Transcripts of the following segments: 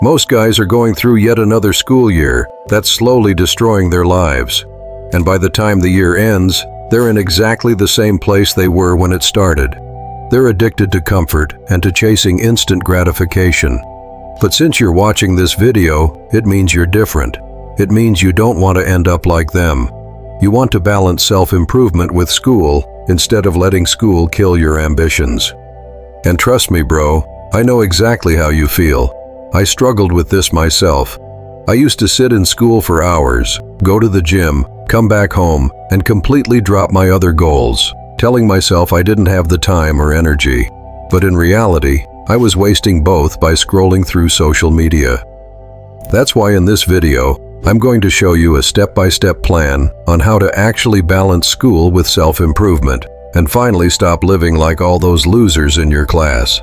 Most guys are going through yet another school year that's slowly destroying their lives. And by the time the year ends, they're in exactly the same place they were when it started. They're addicted to comfort and to chasing instant gratification. But since you're watching this video, it means you're different. It means you don't want to end up like them. You want to balance self-improvement with school instead of letting school kill your ambitions. And trust me, bro, I know exactly how you feel. I struggled with this myself. I used to sit in school for hours, go to the gym, come back home, and completely drop my other goals, telling myself I didn't have the time or energy. But in reality, I was wasting both by scrolling through social media. That's why in this video, I'm going to show you a step-by-step plan on how to actually balance school with self-improvement and finally stop living like all those losers in your class.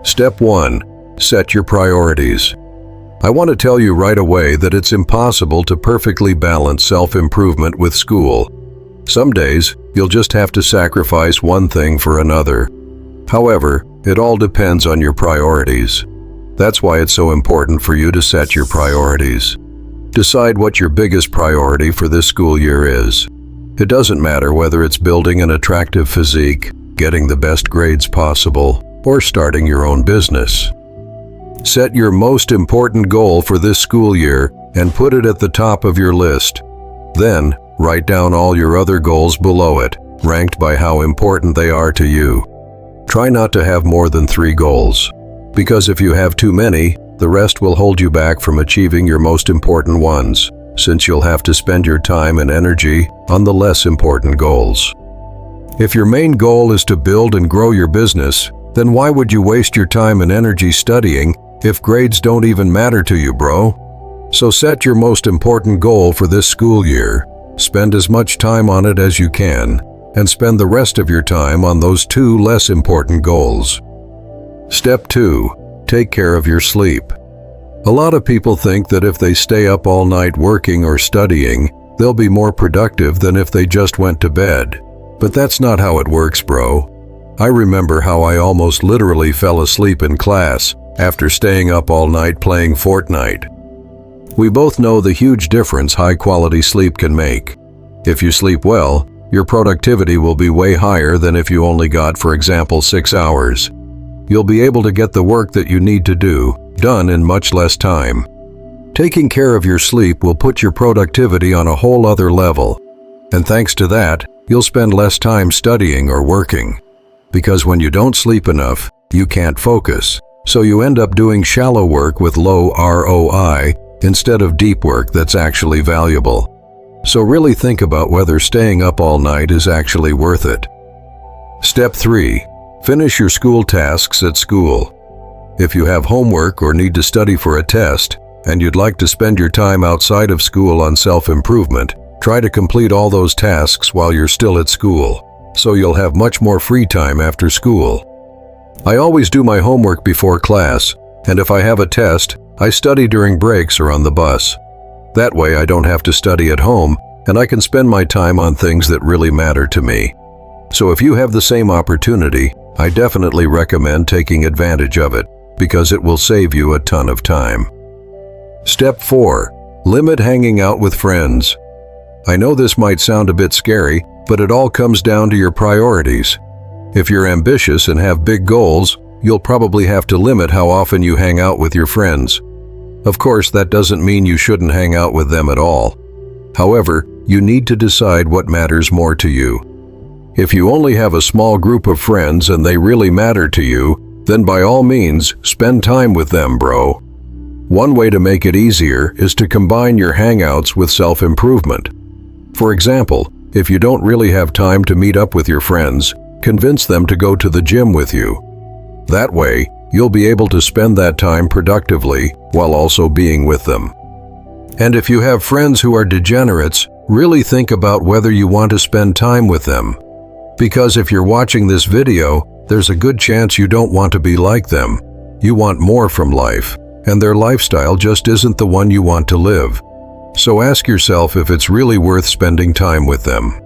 Step 1. Set your priorities. I want to tell you right away that it's impossible to perfectly balance self-improvement with school. Some days, you'll just have to sacrifice one thing for another. However, it all depends on your priorities. That's why it's so important for you to set your priorities. Decide what your biggest priority for this school year is. It doesn't matter whether it's building an attractive physique, getting the best grades possible, or starting your own business. Set your most important goal for this school year and put it at the top of your list. Then, write down all your other goals below it, ranked by how important they are to you. Try not to have more than 3 goals, because if you have too many, the rest will hold you back from achieving your most important ones, since you'll have to spend your time and energy on the less important goals. If your main goal is to build and grow your business, then why would you waste your time and energy studying if grades don't even matter to you, bro? So set your most important goal for this school year, spend as much time on it as you can, and spend the rest of your time on those 2 less important goals. Step 2. Take care of your sleep. A lot of people think that if they stay up all night working or studying, they'll be more productive than if they just went to bed. But that's not how it works, bro. I remember how I almost literally fell asleep in class after staying up all night playing Fortnite. We both know the huge difference high-quality sleep can make. If you sleep well, your productivity will be way higher than if you only got, for example, 6 hours. You'll be able to get the work that you need to do done in much less time. Taking care of your sleep will put your productivity on a whole other level. And thanks to that, you'll spend less time studying or working. Because when you don't sleep enough, you can't focus. So you end up doing shallow work with low ROI instead of deep work that's actually valuable. So really think about whether staying up all night is actually worth it. Step 3. Finish your school tasks at school. If you have homework or need to study for a test, and you'd like to spend your time outside of school on self-improvement, try to complete all those tasks while you're still at school, so you'll have much more free time after school. I always do my homework before class, and if I have a test, I study during breaks or on the bus. That way I don't have to study at home, and I can spend my time on things that really matter to me. So if you have the same opportunity, I definitely recommend taking advantage of it, because it will save you a ton of time. Step 4. Limit hanging out with friends. I know this might sound a bit scary, but it all comes down to your priorities. If you're ambitious and have big goals, you'll probably have to limit how often you hang out with your friends. Of course, that doesn't mean you shouldn't hang out with them at all. However, you need to decide what matters more to you. If you only have a small group of friends and they really matter to you, then by all means, spend time with them, bro. One way to make it easier is to combine your hangouts with self-improvement. For example, if you don't really have time to meet up with your friends, convince them to go to the gym with you. That way, you'll be able to spend that time productively while also being with them. And if you have friends who are degenerates, really think about whether you want to spend time with them. Because if you're watching this video, there's a good chance you don't want to be like them. You want more from life, and their lifestyle just isn't the one you want to live. So ask yourself if it's really worth spending time with them.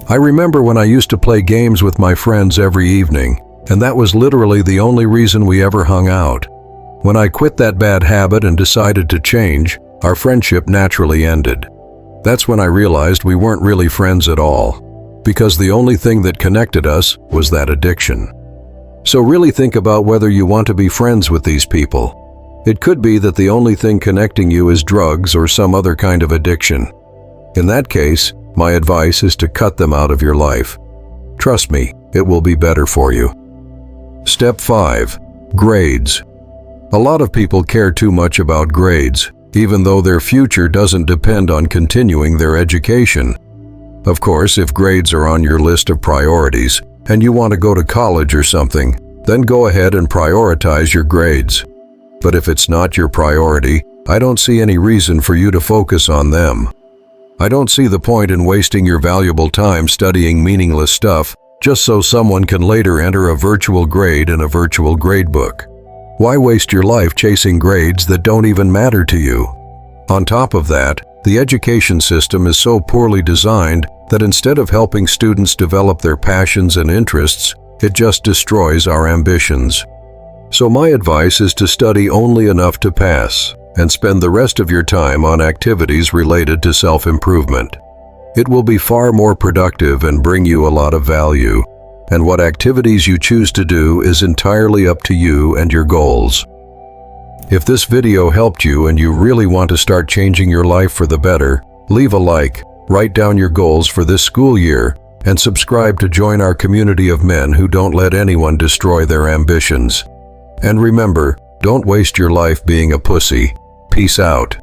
I remember when I used to play games with my friends every evening, and that was literally the only reason we ever hung out. When I quit that bad habit and decided to change, our friendship naturally ended. That's when I realized we weren't really friends at all, because the only thing that connected us was that addiction. So really think about whether you want to be friends with these people. It could be that the only thing connecting you is drugs or some other kind of addiction. In that case, my advice is to cut them out of your life. Trust me, it will be better for you. Step 5. Grades. A lot of people care too much about grades, even though their future doesn't depend on continuing their education. Of course, if grades are on your list of priorities, and you want to go to college or something, then go ahead and prioritize your grades. But if it's not your priority, I don't see any reason for you to focus on them. I don't see the point in wasting your valuable time studying meaningless stuff just so someone can later enter a virtual grade in a virtual gradebook. Why waste your life chasing grades that don't even matter to you? On top of that, the education system is so poorly designed that instead of helping students develop their passions and interests, it just destroys our ambitions. So my advice is to study only enough to pass, and spend the rest of your time on activities related to self-improvement. It will be far more productive and bring you a lot of value, and what activities you choose to do is entirely up to you and your goals. If this video helped you and you really want to start changing your life for the better, leave a like, write down your goals for this school year, and subscribe to join our community of men who don't let anyone destroy their ambitions. And remember, don't waste your life being a pussy. Peace out.